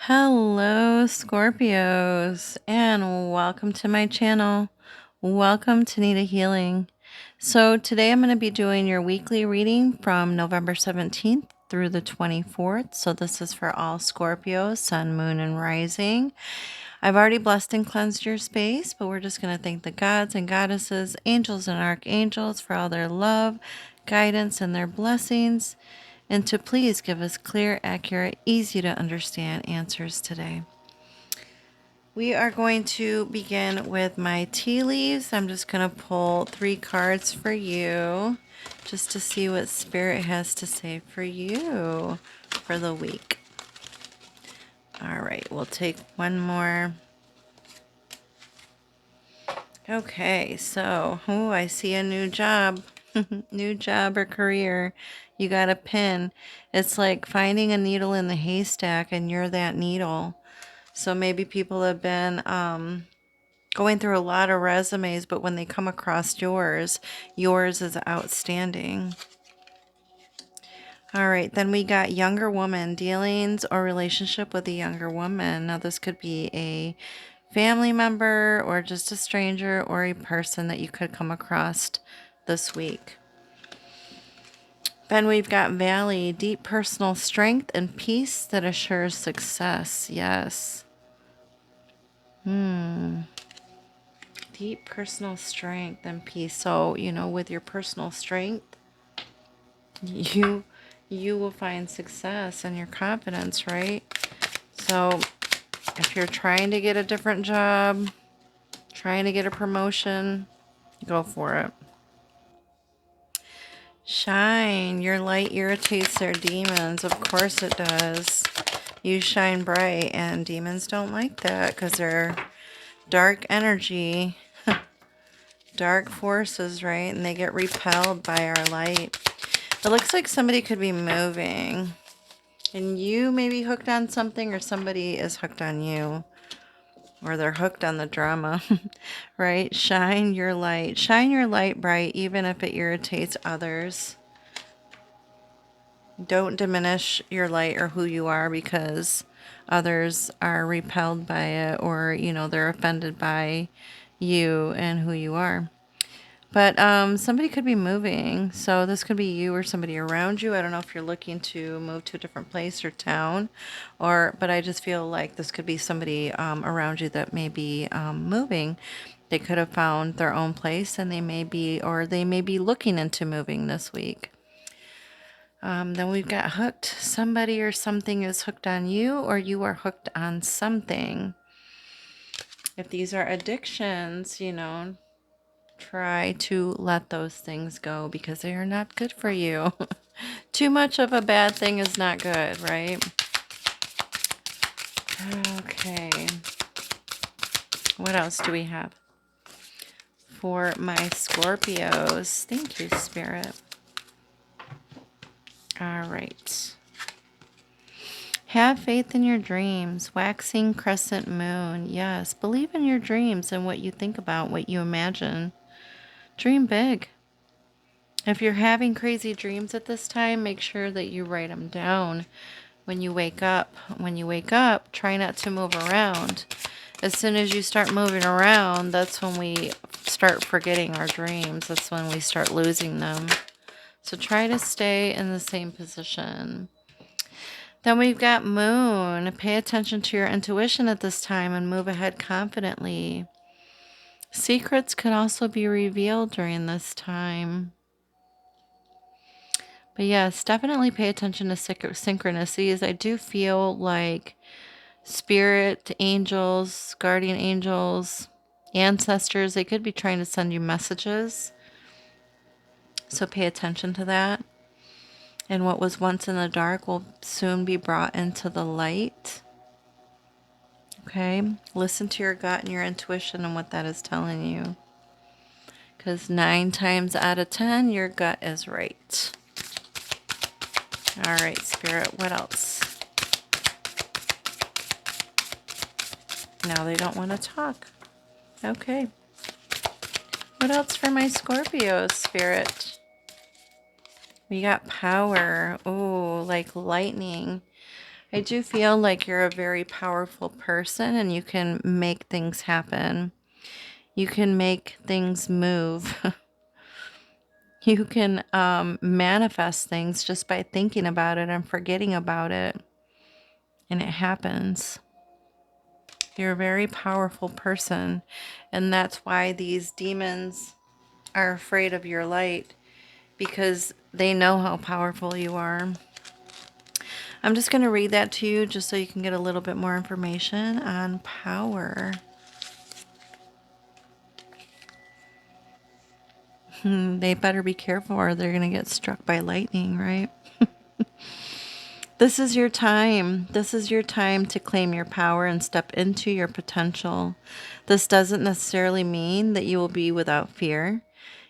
Hello, Scorpios, and welcome to my channel. Welcome to Nitahealing. So, today I'm going to be doing your weekly reading from November 17th through the 24th. So, this is for all Scorpios, Sun, Moon, and Rising. I've already blessed and cleansed your space, but we're just going to thank the gods and goddesses, angels and archangels for all their love, guidance, and their blessings, and to please give us clear, accurate, easy to understand answers today. We are going to begin with my tea leaves. I'm just going to pull 3 cards for you just to see what Spirit has to say for you for the week. All right, we'll take one more. Okay, so, I see a new job. New job or career. You got a pin. It's like finding a needle in the haystack and you're that needle. So maybe people have been going through a lot of resumes, but when they come across yours is outstanding. All right, then we got younger woman, dealings or relationship with a younger woman. Now this could be a family member or just a stranger or a person that you could come across this week. Then we've got Valley, deep personal strength and peace that assures success. Yes. Deep personal strength and peace. So, with your personal strength, you will find success and your confidence, right? So, if you're trying to get a different job, trying to get a promotion, go for it. Shine. Your light irritates their demons. Of course it does. You shine bright, and demons don't like that because they're dark energy, dark forces, right? And they get repelled by our light. It looks like somebody could be moving, and you may be hooked on something, or somebody is hooked on you, or they're hooked on the drama, right? Shine your light. Shine your light bright, even if it irritates others. Don't diminish your light or who you are because others are repelled by it, or, they're offended by you and who you are. But somebody could be moving. So this could be you or somebody around you. I don't know if you're looking to move to a different place or town, but I just feel like this could be somebody around you that may be moving. They could have found their own place, and they may be looking into moving this week. Then we've got hooked. Somebody or something is hooked on you, or you are hooked on something. If these are addictions, try to let those things go because they are not good for you. Too much of a bad thing is not good, right? Okay. What else do we have for my Scorpios? Thank you, Spirit. All right. Have faith in your dreams. Waxing crescent moon. Yes, believe in your dreams and what you think about, what you imagine. Dream big. If you're having crazy dreams at this time, make sure that you write them down when you wake up. When you wake up, try not to move around. As soon as you start moving around, that's when we start forgetting our dreams. That's when we start losing them. So try to stay in the same position. Then we've got Moon. Pay attention to your intuition at this time and move ahead confidently. Secrets could also be revealed during this time. But yes, definitely pay attention to synchronicities. I do feel like spirit angels, guardian angels, ancestors, they could be trying to send you messages. So pay attention to that. And what was once in the dark will soon be brought into the light. Okay? Listen to your gut and your intuition and what that is telling you. Because 9 times out of 10, your gut is right. All right, Spirit, what else? Now they don't want to talk. Okay. What else for my Scorpios, Spirit? We got power. Oh, like lightning. I do feel like you're a very powerful person and you can make things happen. You can make things move. You can manifest things just by thinking about it and forgetting about it. And it happens. You're a very powerful person. And that's why these demons are afraid of your light, because they know how powerful you are. I'm just going to read that to you just so you can get a little bit more information on power. They better be careful or they're going to get struck by lightning, right? This is your time. This is your time to claim your power and step into your potential. This doesn't necessarily mean that you will be without fear.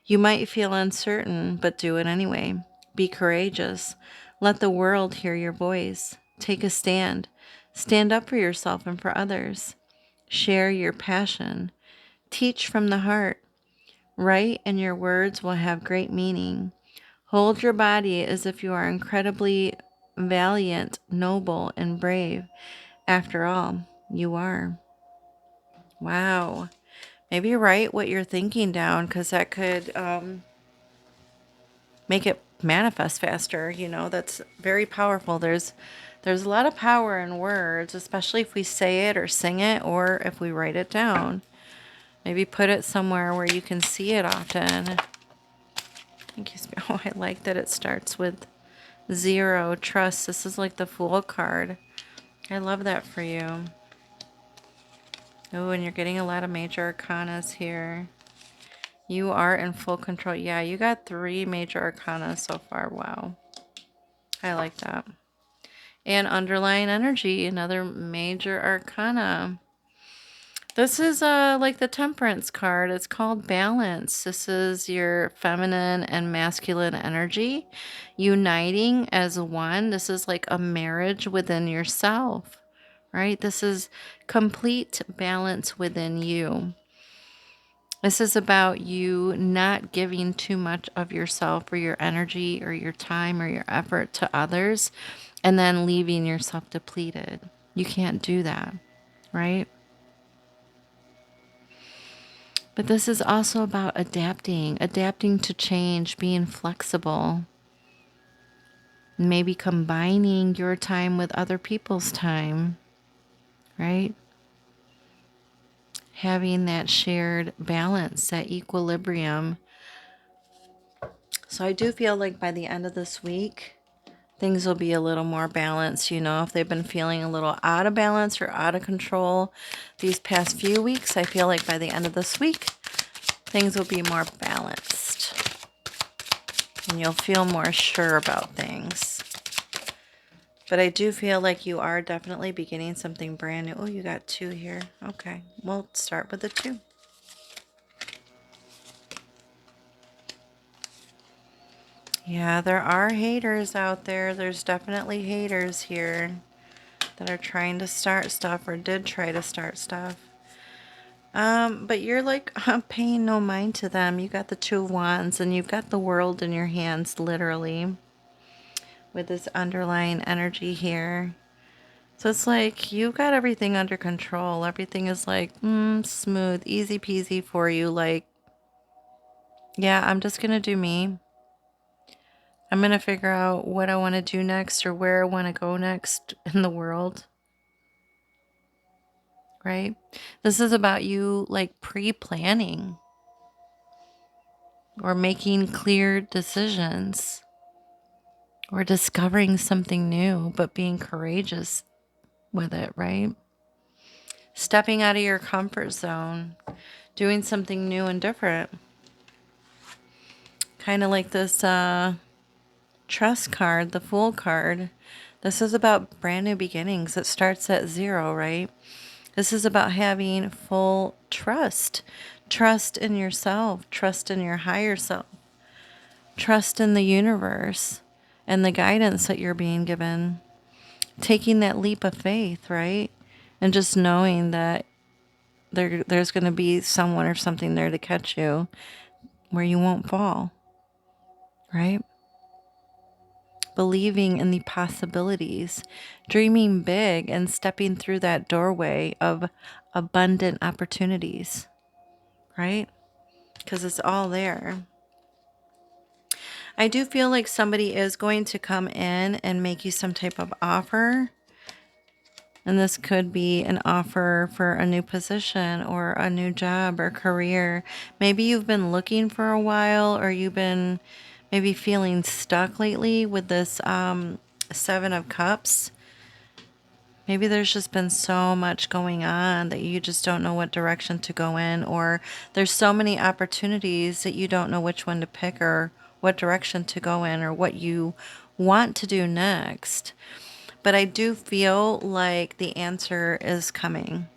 You might feel uncertain, but do it anyway. Be courageous. Let the world hear your voice. Take a stand. Stand up for yourself and for others. Share your passion. Teach from the heart. Write, and your words will have great meaning. Hold your body as if you are incredibly valiant, noble, and brave. After all, you are. Wow. Maybe write what you're thinking down, because that could make it manifest faster. That's very powerful. There's a lot of power in words, especially if we say it or sing it or if we write it down. Maybe put it somewhere where you can see it often. Oh, I like that it starts with 0, trust. This is like the Fool card. I love that for you. Oh, and you're getting a lot of major arcanas here. You are in full control. Yeah, you got 3 major arcana so far. Wow. I like that. And underlying energy, another major arcana. This is like the Temperance card. It's called balance. This is your feminine and masculine energy uniting as one. This is like a marriage within yourself, right? This is complete balance within you. This is about you not giving too much of yourself or your energy or your time or your effort to others and then leaving yourself depleted. You can't do that, right? But this is also about adapting to change, being flexible, maybe combining your time with other people's time, right? Having that shared balance, that equilibrium. So I do feel like by the end of this week, things will be a little more balanced. If they've been feeling a little out of balance or out of control these past few weeks, I feel like by the end of this week, things will be more balanced. And you'll feel more sure about things. But I do feel like you are definitely beginning something brand new. Oh, you got 2 here. Okay, we'll start with the 2. Yeah, there are haters out there. There's definitely haters here that are trying to start stuff or did try to start stuff. But you're like paying no mind to them. You got the 2 of Wands and you've got the world in your hands, literally, with this underlying energy here. So it's like you've got everything under control. Everything is like smooth, easy peasy for you. Like, yeah, I'm just going to do me. I'm going to figure out what I want to do next or where I want to go next in the world. Right? This is about you like pre-planning or making clear decisions or discovering something new, but being courageous with it, right? Stepping out of your comfort zone, doing something new and different. Kind of like this trust card, the Fool card. This is about brand new beginnings. It starts at 0, right? This is about having full trust. Trust in yourself. Trust in your higher self. Trust in the universe and the guidance that you're being given. Taking that leap of faith, right? And just knowing that there's going to be someone or something there to catch you where you won't fall, right? believing in the possibilities, dreaming big, and stepping through that doorway of abundant opportunities, right? Because it's all there. I do feel like somebody is going to come in and make you some type of offer. And this could be an offer for a new position or a new job or career. Maybe you've been looking for a while, or you've been maybe feeling stuck lately with this Seven of Cups. Maybe there's just been so much going on that you just don't know what direction to go in, or there's so many opportunities that you don't know which one to pick or what direction to go in or what you want to do next. But I do feel like the answer is coming,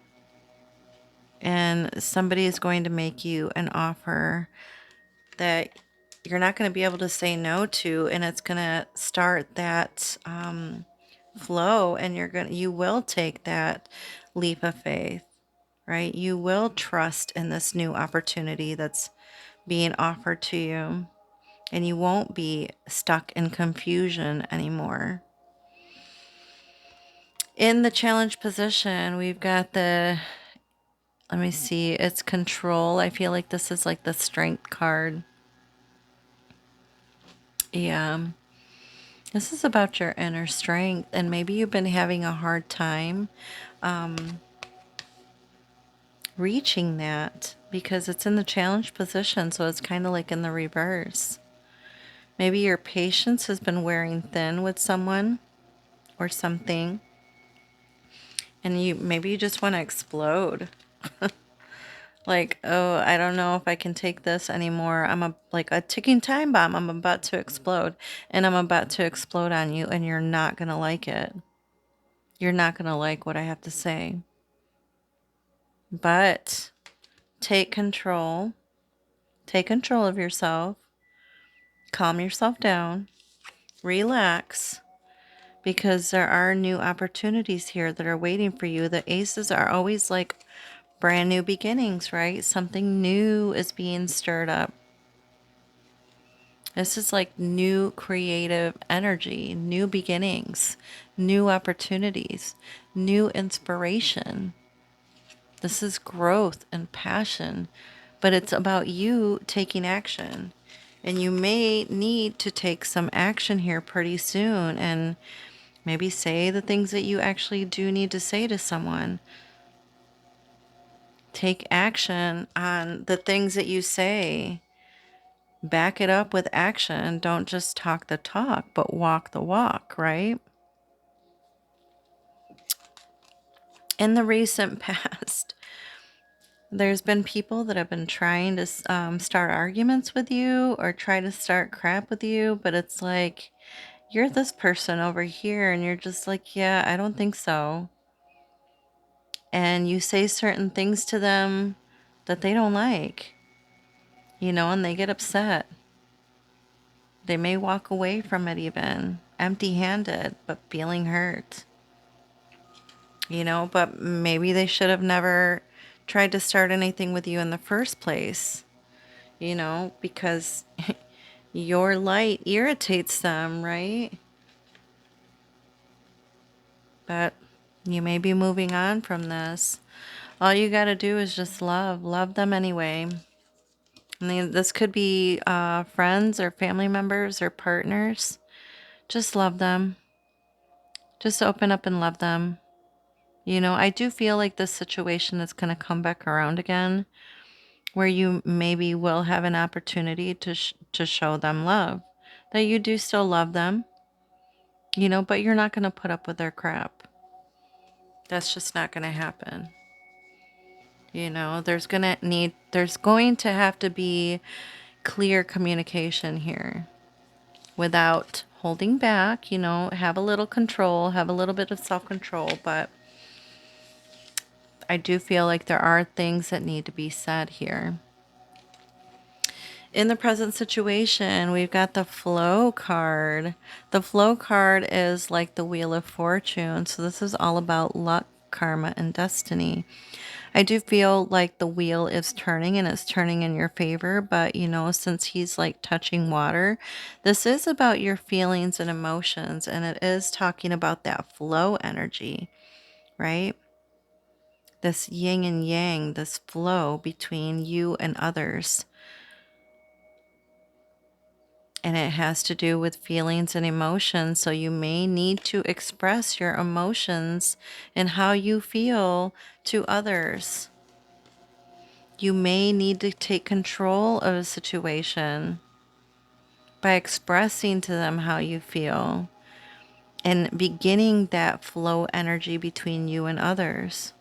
and somebody is going to make you an offer that you're not going to be able to say no to, and it's going to start that flow, and you will take that leap of faith, right? You will trust in this new opportunity that's being offered to you, and you won't be stuck in confusion anymore. In the challenge position, we've got the, let me see, it's control. I feel like this is like the strength card. Yeah. This is about your inner strength, and maybe you've been having a hard time reaching that because it's in the challenge position, so it's kind of like in the reverse. Maybe your patience has been wearing thin with someone or something, and maybe you just want to explode. Like, oh, I don't know if I can take this anymore. Like a ticking time bomb. I'm about to explode, and I'm about to explode on you, and you're not going to like it. You're not going to like what I have to say. But take control. Take control of yourself. Calm yourself down. Relax, because there are new opportunities here that are waiting for you. The aces are always like brand new beginnings, right? Something new is being stirred up. This is like new creative energy, new beginnings, new opportunities, new inspiration. This is growth and passion, but it's about you taking action. And you may need to take some action here pretty soon and maybe say the things that you actually do need to say to someone. Take action on the things that you say. Back it up with action. Don't just talk the talk, but walk the walk, right? In the recent past, there's been people that have been trying to start arguments with you or try to start crap with you, but it's like you're this person over here and you're just like, yeah, I don't think so. And you say certain things to them that they don't like, and they get upset. They may walk away from it even empty handed, but feeling hurt. But maybe they should have never tried to start anything with you in the first place, because your light irritates them, right? But you may be moving on from this. All you got to do is just love them anyway. I mean, this could be friends or family members or partners. Just love them. Just open up and love them. I do feel like this situation is going to come back around again, where you maybe will have an opportunity to show them love, that you do still love them, but you're not going to put up with their crap. That's just not going to happen. There's going to have to be clear communication here without holding back, have a little control, have a little bit of self-control, but I do feel like there are things that need to be said here. In the present situation, we've got the flow card. The flow card is like the Wheel of Fortune. So this is all about luck karma and destiny. I do feel like the wheel is turning and it's turning in your favor, but since he's like touching water, this is about your feelings and emotions, and it is talking about that flow energy, right? This yin and yang, this flow between you and others. And it has to do with feelings and emotions. So you may need to express your emotions and how you feel to others. You may need to take control of a situation by expressing to them how you feel and beginning that flow energy between you and others.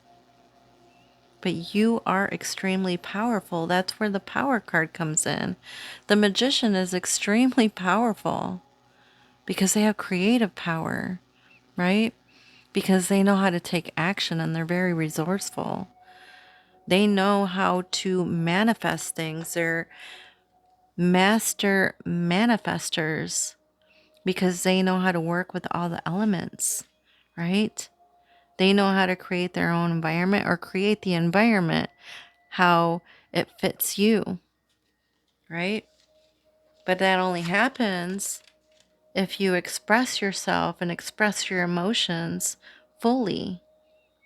But you are extremely powerful. That's where the power card comes in. The magician is extremely powerful because they have creative power, right? Because they know how to take action and they're very resourceful. They know how to manifest things. They're master manifestors because they know how to work with all the elements, right? They know how to create their own environment or create the environment how it fits you, right? But that only happens if you express yourself and express your emotions fully,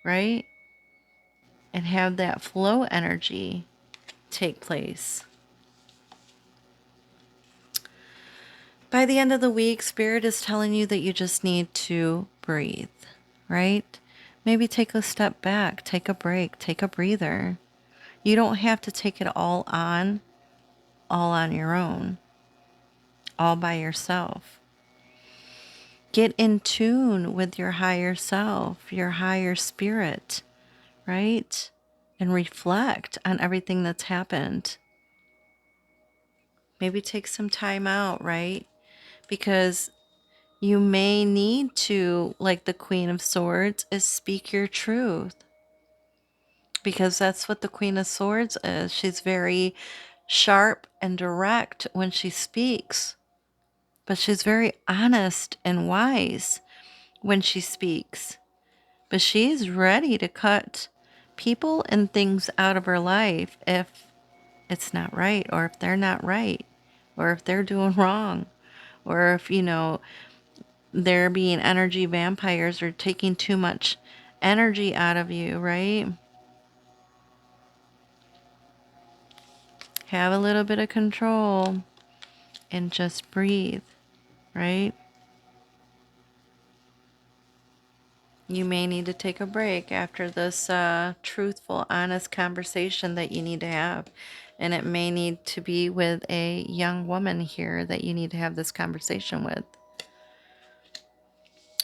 right? And have that flow energy take place. By the end of the week, Spirit is telling you that you just need to breathe, right? Maybe take a step back, take a break, take a breather. You don't have to take it all on your own, all by yourself. Get in tune with your higher self, your higher spirit, right? And reflect on everything that's happened. Maybe take some time out, right? Because you may need to, like the Queen of Swords, is speak your truth. Because that's what the Queen of Swords is. She's very sharp and direct when she speaks, but she's very honest and wise when she speaks. But she's ready to cut people and things out of her life if it's not right, or if they're not right, or if they're doing wrong, or if, they're being energy vampires or taking too much energy out of you, right? Have a little bit of control and just breathe, right? You may need to take a break after this truthful, honest conversation that you need to have. And it may need to be with a young woman here that you need to have this conversation with.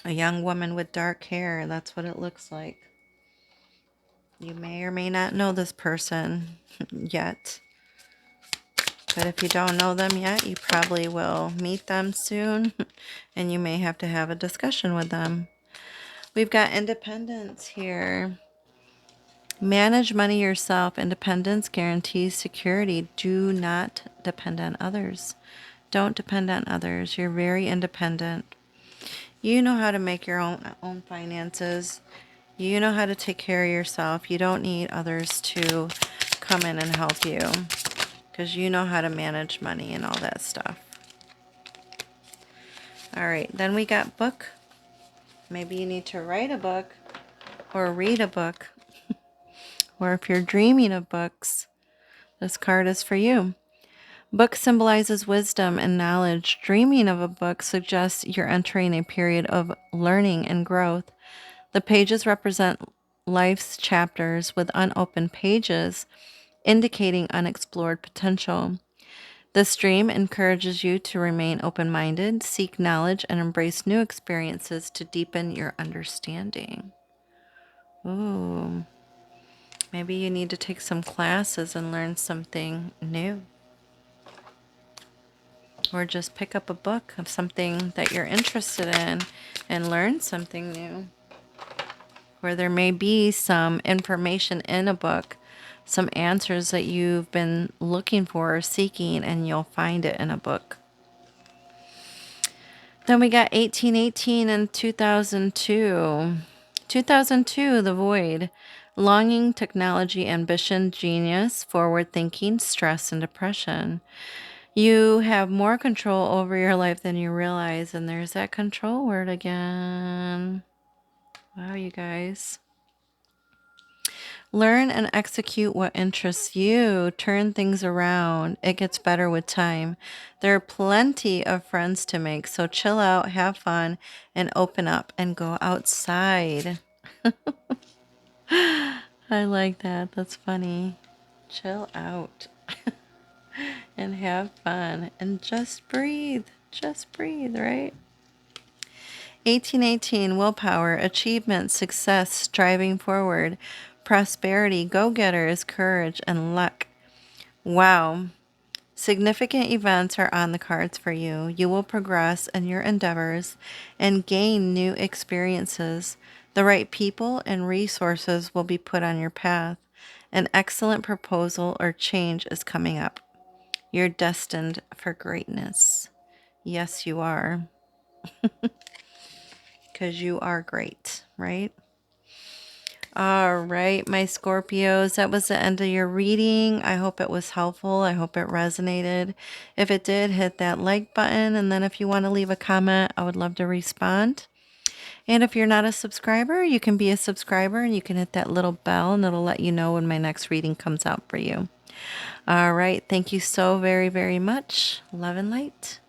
A young woman with dark hair, that's what it looks like. You may or may not know this person yet. But if you don't know them yet, you probably will meet them soon. And you may have to have a discussion with them. We've got independence here. Manage money yourself. Independence guarantees security. Do not depend on others. Don't depend on others. You're very independent. You know how to make your own finances. You know how to take care of yourself. You don't need others to come in and help you because you know how to manage money and all that stuff. All right, then we got book. Maybe you need to write a book or read a book. Or if you're dreaming of books, this card is for you. Book symbolizes wisdom and knowledge. Dreaming of a book suggests you're entering a period of learning and growth. The pages represent life's chapters with unopened pages, indicating unexplored potential. This dream encourages you to remain open-minded, seek knowledge, and embrace new experiences to deepen your understanding. Ooh. Maybe you need to take some classes and learn something new. Or just pick up a book of something that you're interested in and learn something new. Or there may be some information in a book, some answers that you've been looking for or seeking, and you'll find it in a book. Then we got 1818 and 2002. 2002, The Void. Longing, technology, ambition, genius, forward thinking, stress, and depression. You have more control over your life than you realize. And there's that control word again. Wow, you guys. Learn and execute what interests you. Turn things around. It gets better with time. There are plenty of friends to make, so chill out, have fun, and open up and go outside. I like that. That's funny. Chill out and have fun and just breathe. Just breathe, right? 1818, willpower, achievement, success, striving forward, prosperity, go-getters, courage, and luck. Wow. Significant events are on the cards for you. You will progress in your endeavors and gain new experiences. The right people and resources will be put on your path. An excellent proposal or change is coming up. You're destined for greatness. Yes, you are. Because you are great, right? All right, my Scorpios, that was the end of your reading. I hope it was helpful. I hope it resonated. If it did, hit that like button. And then if you want to leave a comment, I would love to respond. And if you're not a subscriber, you can be a subscriber and you can hit that little bell and it'll let you know when my next reading comes out for you. All right, thank you so very, very much. Love and light.